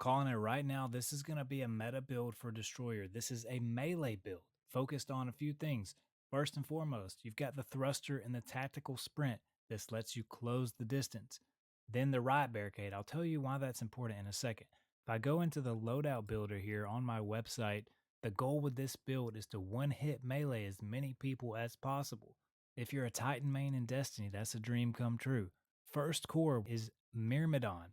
Calling it right now, this is going to be a meta build for Destroyer. This is a melee build focused on a few things. First and foremost, you've got the thruster and the tactical sprint. This lets you close the distance. Then the riot barricade. I'll tell you why that's important in a second. If I go into the loadout builder here on my website, the goal with this build is to one-hit melee as many people as possible. If you're a Titan main in Destiny, that's a dream come true. First core is Myrmidon.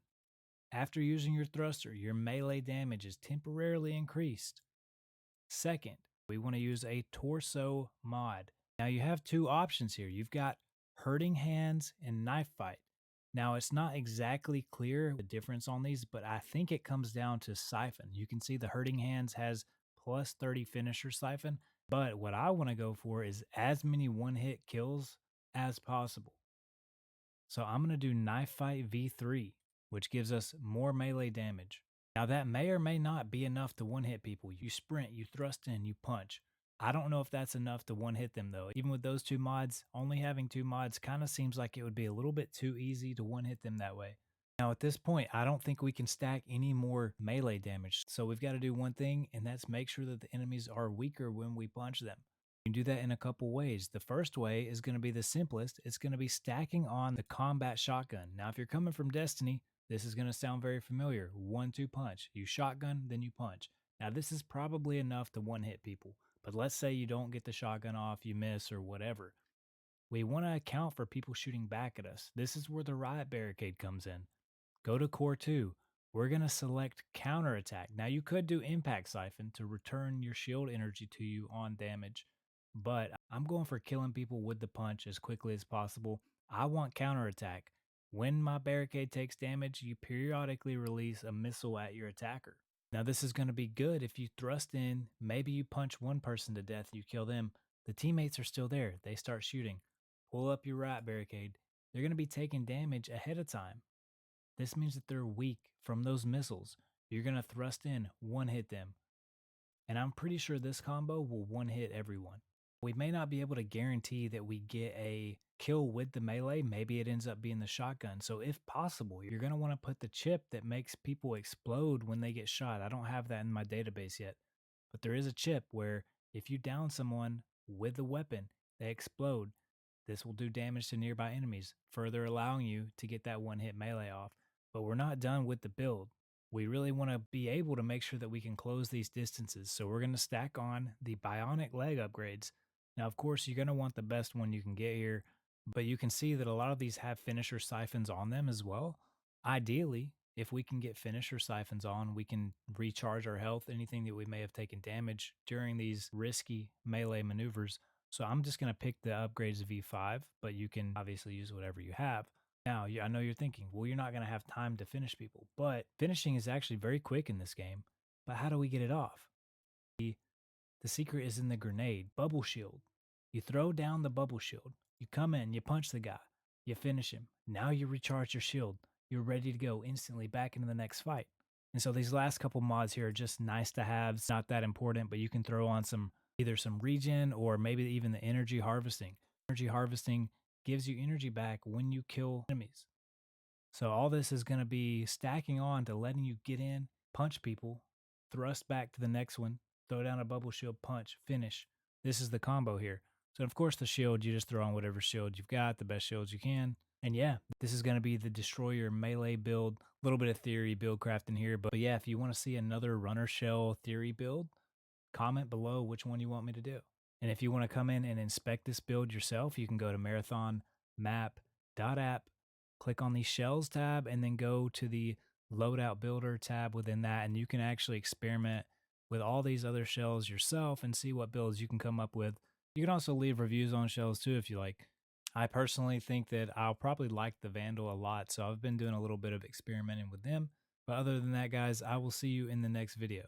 After using your thruster, your melee damage is temporarily increased. Second, we want to use a torso mod. Now you have two options here. You've got hurting hands and knife fight. Now it's not exactly clear the difference on these, but I think it comes down to siphon. You can see the hurting hands has plus 30 finisher siphon, but what I want to go for is as many one-hit kills as possible. So I'm going to do knife fight V3, which gives us more melee damage. Now that may or may not be enough to one-hit people. You sprint, you thrust in, you punch. I don't know if that's enough to one-hit them though. Even with those two mods, only having two mods kind of seems like it would be a little bit too easy to one-hit them that way. Now at this point, I don't think we can stack any more melee damage. So we've got to do one thing, and that's make sure that the enemies are weaker when we punch them. You can do that in a couple ways. The first way is going to be the simplest. It's going to be stacking on the combat shotgun. Now, if you're coming from Destiny, this is going to sound very familiar. 1-2 punch. You shotgun, then you punch. Now, this is probably enough to one-hit people. But let's say you don't get the shotgun off, you miss, or whatever. We want to account for people shooting back at us. This is where the riot barricade comes in. Go to core 2. We're going to select counterattack. Now, you could do impact siphon to return your shield energy to you on damage, but I'm going for killing people with the punch as quickly as possible. I want counterattack. When my barricade takes damage, you periodically release a missile at your attacker. Now this is going to be good if you thrust in, maybe you punch one person to death, you kill them. The teammates are still there. They start shooting. Pull up your riot barricade. They're going to be taking damage ahead of time. This means that they're weak from those missiles. You're going to thrust in, one-hit them. And I'm pretty sure this combo will one-hit everyone. We may not be able to guarantee that we get a kill with the melee. Maybe it ends up being the shotgun. So if possible, you're going to want to put the chip that makes people explode when they get shot. I don't have that in my database yet. But there is a chip where if you down someone with the weapon, they explode. This will do damage to nearby enemies, further allowing you to get that one-hit melee off. But we're not done with the build. We really want to be able to make sure that we can close these distances. So we're going to stack on the bionic leg upgrades. Now, of course, you're going to want the best one you can get here, but you can see that a lot of these have finisher siphons on them as well. Ideally, if we can get finisher siphons on, we can recharge our health, anything that we may have taken damage during these risky melee maneuvers. So I'm just going to pick the upgrades V5, but you can obviously use whatever you have. Now, I know you're thinking, well, you're not going to have time to finish people, but finishing is actually very quick in this game. But how do we get it off? The secret is in the grenade, bubble shield. You throw down the bubble shield. You come in, you punch the guy, you finish him. Now you recharge your shield. You're ready to go instantly back into the next fight. And so these last couple mods here are just nice to have. It's not that important, but you can throw on either some regen or maybe even the energy harvesting. Energy harvesting gives you energy back when you kill enemies. So all this is going to be stacking on to letting you get in, punch people, thrust back to the next one, throw down a bubble shield, punch, finish. This is the combo here. So of course the shield, you just throw on whatever shield you've got, the best shields you can. And yeah, this is going to be the Destroyer melee build. A little bit of theory build crafting here. But yeah, if you want to see another runner shell theory build, comment below which one you want me to do. And if you want to come in and inspect this build yourself, you can go to MarathonMap.app, click on the shells tab, and then go to the loadout builder tab within that. And you can actually experiment with all these other shells yourself and see what builds you can come up with. You can also leave reviews on shells too if you like. I personally think that I'll probably like the Vandal a lot, so I've been doing a little bit of experimenting with them. But other than that, guys, I will see you in the next video.